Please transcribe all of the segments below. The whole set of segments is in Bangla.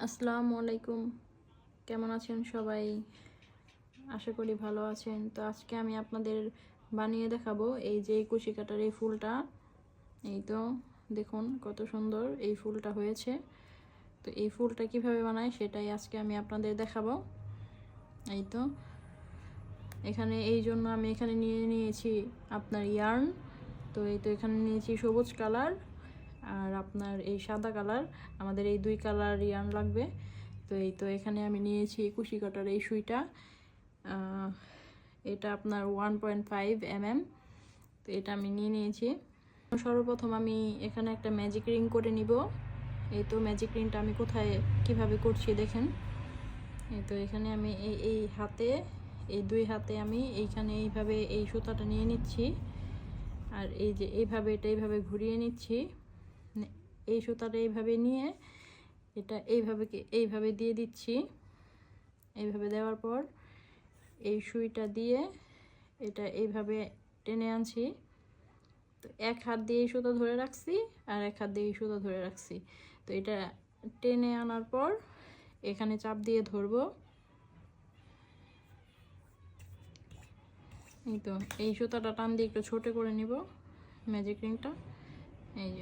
আসসালামু আলাইকুম। কেমন আছেন সবাই? আশা করি ভালো আছেন। তো আজকে আমি আপনাদের বানিয়ে দেখাবো এই যে কুশি কাটার এই ফুলটা। এই তো দেখুন কত সুন্দর এই ফুলটা হয়েছে। তো এই ফুলটা কিভাবে বানায় সেটাই আজকে আমি আপনাদের দেখাবো। এই তো এখানে এই জন্য আমি এখানে নিয়েছি আপনার ইয়ার্ন। তো এই তো এখানে নিয়েছি সবুজ কালার আর আপনার এই সাদা কালার। আমাদের এই দুই কালার ইয়ার্ন লাগবে। তো এই তো এখানে আমি নিয়েছি কুশি কাটার এই সুইটা। এটা আপনার 1.5 mm। তো এটা আমি নিয়েছি। সর্বপ্রথম আমি এখানে একটা ম্যাজিক রিং করে নিব। এই তো ম্যাজিক রিংটা আমি কোথায় কিভাবে করছি দেখেন। এই তো এখানে আমি এই হাতে এই দুই হাতে আমি এইখানে এইভাবে এই সুতাটা নিয়ে নিচ্ছি। আর এই যে এইভাবে এটা এইভাবে ঘুরিয়ে নিচ্ছি। এই সুতাটা এইভাবে নিয়ে এটা এইভাবে দিয়ে দিচ্ছি। এইভাবে দেওয়ার পর এই সুইটা দিয়ে এটা এইভাবে টেনে আনছি। তো এক হাত দিয়ে এই সুতা ধরে রাখছি আর এক হাত দিয়ে এই সুতা ধরে রাখছি। তো এটা টেনে আনার পর এখানে চাপ দিয়ে ধরবো। এই তো এই সুতাটা টান দিয়ে একটু ছোট করে নিব ম্যাজিক রিংটা। এই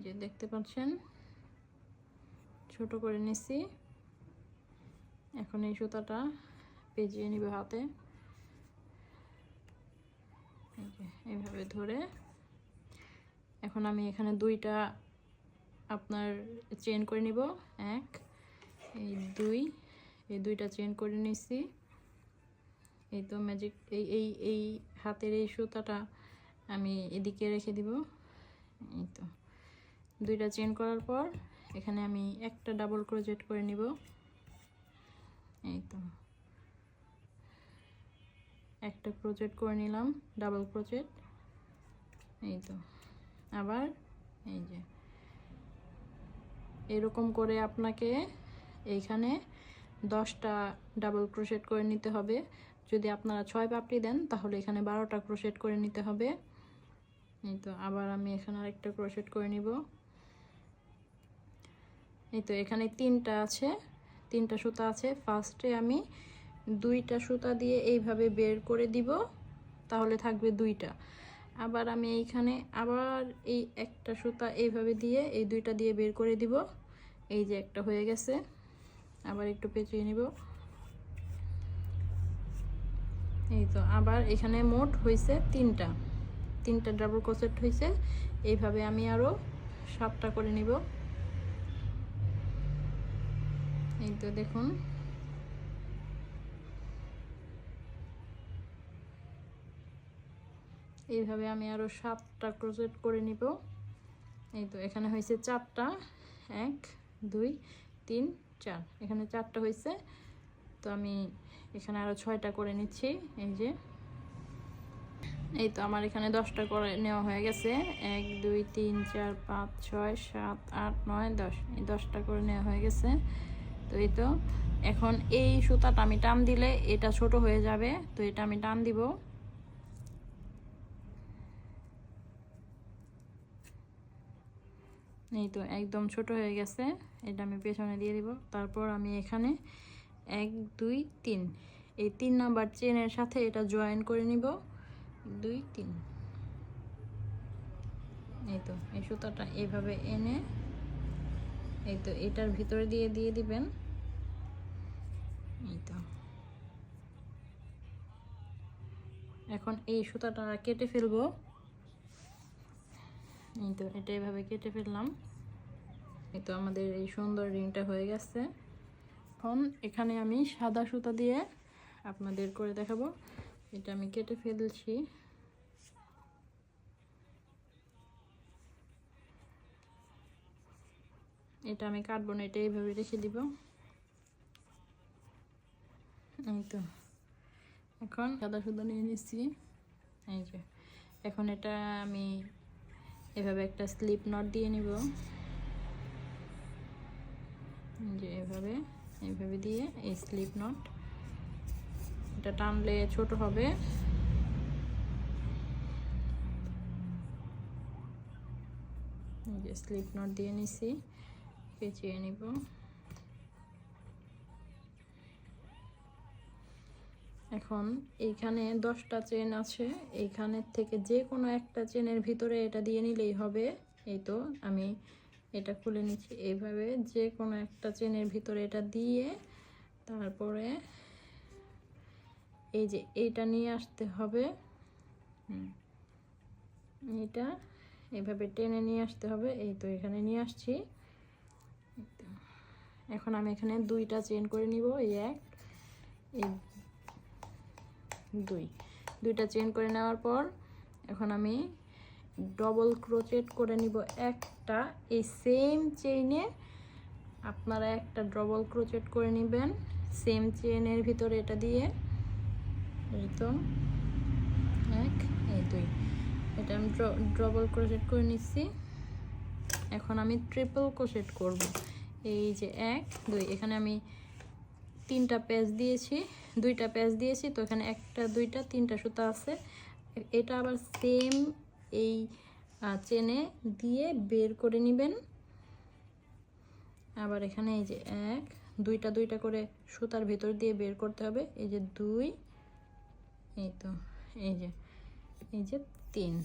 যে দেখতে পাচ্ছেন ছোট করে নিছি। এখন এই সুতাটা পেঁচিয়ে নিব হাতে। এই যে এইভাবে ধরে এখন আমি এখানে দুইটা আপনার চেন করে নিব। এক এই দুইটা চেন করে নিছি। এই তো ম্যাজিক এই হাতের এই সুতাটা আমি এদিকে রেখে দিব। এই তো দুইটা চেন করার পর এখানে আমি একটা ডাবল ক্রোচেট করে নিব। এই তো একটা ক্রোচেট করে নিলাম, ডাবল ক্রোচেট। এই তো আবার এই যে এরকম করে আপনাকে এইখানে 10টা ডাবল ক্রোশেট করে নিতে হবে। যদি আপনারা 6 পাপড়ি দেন তাহলে এখানে 12টা ক্রোশেট করে নিতে হবে। এই তো আবার আমি এখানে আরেকটা ক্রোশেট করে নিব। এই তো এখানে 3টা আছে, 3টা সুতা আছে। ফার্স্টে আমি 2টা সুতা দিয়ে এইভাবে বের করে দিব, তাহলে থাকবে 2টা। আবার আমি এইখানে আবার এই একটা সুতা এইভাবে দিয়ে এই 2টা দিয়ে বের করে দিব। এই যে একটা হয়ে গেছে। আবার একটু পেঁচিয়ে নিব। এই তো আবার এখানে মোট হয়েছে 3টা ডাবল ক্রোশেট হয়েছে। এইভাবে আমি আরো 7টা করে নিব। এই তো দেখুন এইভাবে আমি আরো 7টা ক্রোশেট করে নিব। এই তো এখানে হয়েছে 4টা, 1 2 3 4, এখানে 4টা হয়েছে। তো আমি এখানে আরো 6টা করে নিচ্ছি। এই তো আমার এখানে 10টা করে নেওয়া হয়ে গেছে। 1 2 3 4 5 6 7 8 9 10, এই 10টা করে নেওয়া হয়ে গেছে। তো এই তো এখন এই সুতাটা আমি টান দিলে এটা ছোট হয়ে যাবে। তো এটা আমি টান দিব। এই তো একদম ছোট হয়ে গেছে। এটা আমি পেছনে দিয়ে দিব। তারপর আমি এখানে 1 2 3 এই 3 নাম্বার চেনের সাথে এটা জয়েন করে নিব। 2 3। এই তো এই সুতাটা এইভাবে এনে এই তো এটার ভিতরে দিয়ে দিবেন। এই তো এখন এই সুতাটা কেটে ফেলবো। এই তো এটা এইভাবে কেটে ফেললাম। এই তো আমাদের এই সুন্দর রিংটা হয়ে গেছে। এখন এখানে আমি সাদা সুতা দিয়ে আপনাদের করে দেখাবো। এটা আমি কেটে ফেলছি। এটা আমি কাটবো না, এটা এইভাবে রেখে দিব। এই তো এখন সাদা সুতা নিয়ে নিচ্ছি। এই যে এখন এটা আমি এভাবে একটা স্লিপ নট দিয়ে নিব। যে এইভাবে দিয়ে এই স্লিপ নট, এটা টানলে ছোট হবে। এই যে স্লিপ নট দিয়ে নিছি, পেঁচিয়ে নিব। এখন এইখানে 10টা চেন আছে, এইখানের থেকে যে কোনো একটা চেনের ভিতরে এটা দিয়ে নিলেই হবে। এই তো আমি এটা খুলে নিচ্ছি, এইভাবে যে কোনো একটা চেনের ভিতরে এটা দিয়ে তারপরে এই যে এইটা নিয়ে আসতে হবে। এটা এইভাবে টেনে নিয়ে আসতে হবে। এই তো এখানে নিয়ে আসছি। এখন আমি এখানে 2টা চেন করে নিব, এই 1 এই 2টা চেন করে নেওয়ার পর এখন আমি ডবল ক্রোচেট করে নিব একটা। এই সেম চেইনে আপনারা একটা ডবল ক্রোচেট করে নেবেন, সেম চেইনের ভিতরে এটা দিয়ে। এই তো 1 এই 2, এটা আমি ডবল ক্রোচেট করে নিচ্ছি। এখন আমি ট্রিপল ক্রোচেট করব। এই যে 1 2, এখানে আমি 3টা প্যাচ দিয়েছি, 2টা প্যাচ দিয়েছি, তো এখানে 1টা 2টা 3টা সুতা আছে। এটা আবার সেম এই চেনে দিয়ে বের করে নেবেন। আবার এখানে এই যে 1 2টা 2টা করে সুতার ভিতর দিয়ে বের করতে হবে। এই যে 2, এই তো এই যে 3,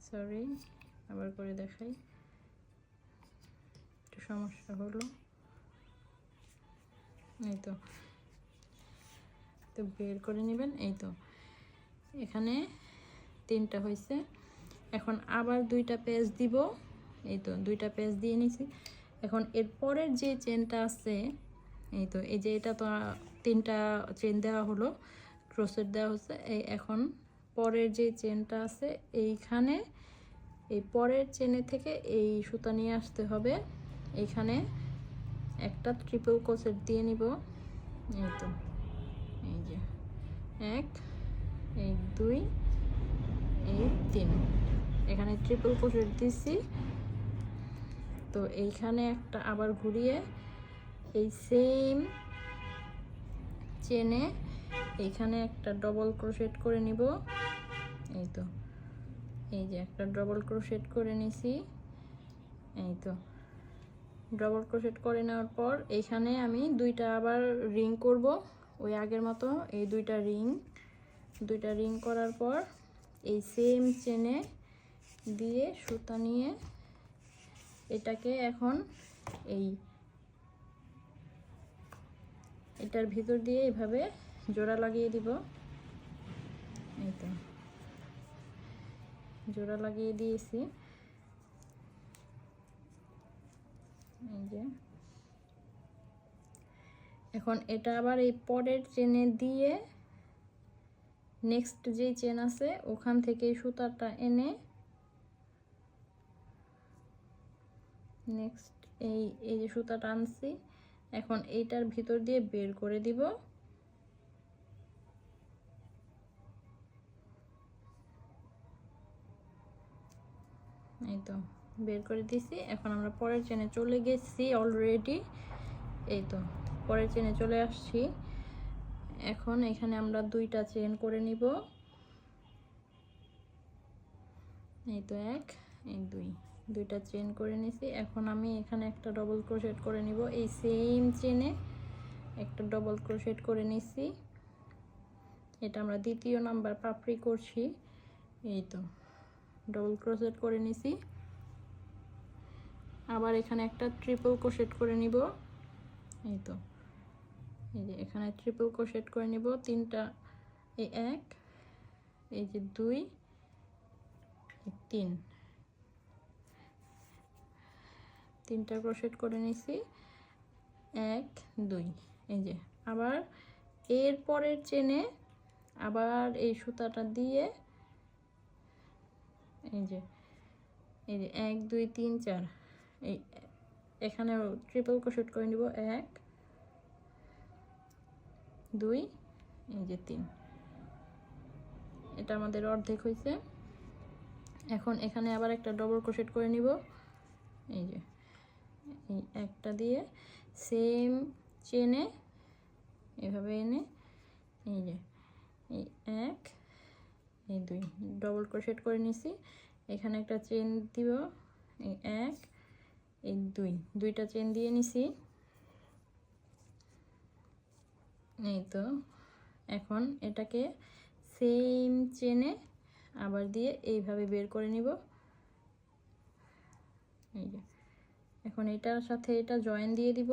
সরি আবার করে দেখাই, একটু সমস্যা হলো। এই তো বের করে নেবেন। এই তো এখানে 3টা হয়েছে। এখন আবার 2টা পেজ দিব। এই তো 2টা পেজ দিয়ে নিছি। এখন এর পরের যে চেনটা আছে, এই তো এই যে এটা তো 3টা চেন দেওয়া হলো, ক্রোশেট দেওয়া হচ্ছে। এই এখন পরের যে চেনটা আছে এইখানে, এই পরের চেনে থেকে এই সুতা নিয়ে আসতে হবে। এইখানে একটা ট্রিপল ক্রোশেট দিয়ে নিব। এই তো এই যে 1 এই 2 এই 3, এখানে ট্রিপল ক্রোশেট দিছি। তো এইখানে একটা আবার ঘুরিয়ে এই সেম চেনে এইখানে একটা ডবল ক্রোশেট করে নিব। এই তো এই যে একটা ডবল ক্রোশেট করে নিছি। এই তো ডবল ক্রোশেট করে নেওয়ার পর এইখানে আমি 2টা আবার রিং করব ওই আগের মতো। এই 2টা রিং করার পর এই সেম চেনে দিয়ে সুতা নিয়ে এটাকে এখন এটার ভিতর দিয়ে এইভাবে জোড়া লাগিয়ে দিব। এই তো জোড়া লাগিয়ে দিয়েছি। এই যে এখন এটা আবার এই পরের চেনে দিয়ে নেক্সট যে চেন আছে ওখান থেকে সুতাটা এনে নেক্সট এই যে সুতাটা আনছি, এখন এইটার ভিতর দিয়ে বের করে দিব। এই তো বের করে দিছি। এখন আমরা পরের চেনে চলে গেছি অলরেডি। এই তো পরের চেনে চলে আসছি। এখন এখানে আমরা 2টা চেন করে নিব। এই তো 1 এই 2, 2টা চেন করে নিছি। এখন আমি এখানে একটা ডবল ক্রোশেট করে নিব। এই সেম চেনে একটা ডবল ক্রোশেট করে নিছি। এটা আমরা 2য় নাম্বার পাপড়ি করছি। এই তো ডবল ক্রোশেট করে নিছি। আবার এখানে একটা ট্রিপল ক্রোশেট করে নিব। এই তো এই যে এখানে ট্রিপল ক্রোশেট করে নিব 3টা, এই 1 এই যে 2 3, 3টা ক্রোশেট করে নিছি। 1 2, এই যে আবার এর পরের চেনে আবার এই সুতাটা দিয়ে এই যে 1 2 3 4, এই এখানে ট্রিপল ক্রোশেট করে নিব। 1 2 এই যে 3, এটা আমাদের অর্ধেক হয়েছে। এখন এখানে আবার একটা ডবল ক্রোশেট করে নিব। এই যে এই একটা দিয়ে সেম চেনে এভাবে এনে এই যে এই 1 এই 2 ডবল ক্রোশেট করে নিছি। এখানে একটা চেন দিব, এই 1 এই 2 দুইটা চেন দিয়ে নিছি। এই তো এখন এটাকে সেম চেনে আবার দিয়ে এইভাবে বের করে নিব। এই যে এখন এটার সাথে এটা জয়েন দিয়ে দিব,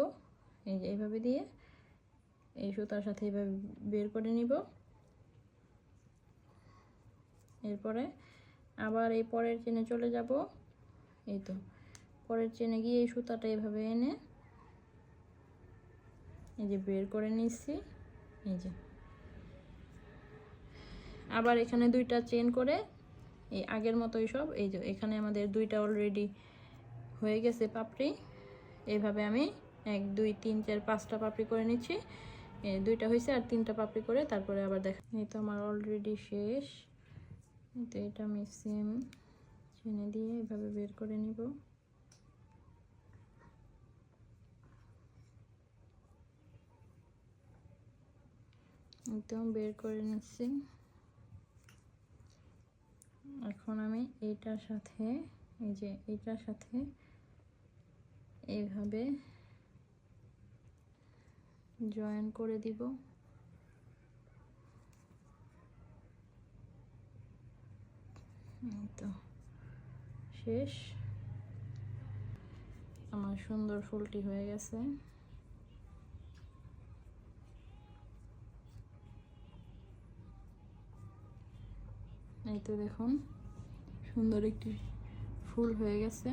এই যে এইভাবে দিয়ে এই সুতার সাথে এইভাবে বের করে নিব। এরপরে আবার এই পরের চেনে চলে যাব। এই তো পরের চেনে গিয়ে এই সুতাটা এইভাবে এনে এই যে বের করে নিচ্ছি। এই যে আবার এখানে দুইটা চেন করে এই আগের মতোই সব, এই যে এখানে আমাদের দুইটা অলরেডি হয়ে গেছে পাপড়ি। এইভাবে আমি 1 2 3 4 5টা পাপড়ি করে নিচ্ছি। এই দুইটা হয়েছে আর 3টা পাপড়ি করে তারপরে আবার দেখা। এই তো আমার অলরেডি শেষ। তো এটা আমি সেম চেনে দিয়ে এভাবে বের করে নিব। একদম বের করে নিচ্ছি। এখন আমি এইটার সাথে এই যে এইটার সাথে এইভাবে জয়েন করে দিব। তো শেষ, আমার সুন্দর ফুলটি হয়ে গেছে। এই তো দেখুন সুন্দর একটি ফুল হয়ে গেছে।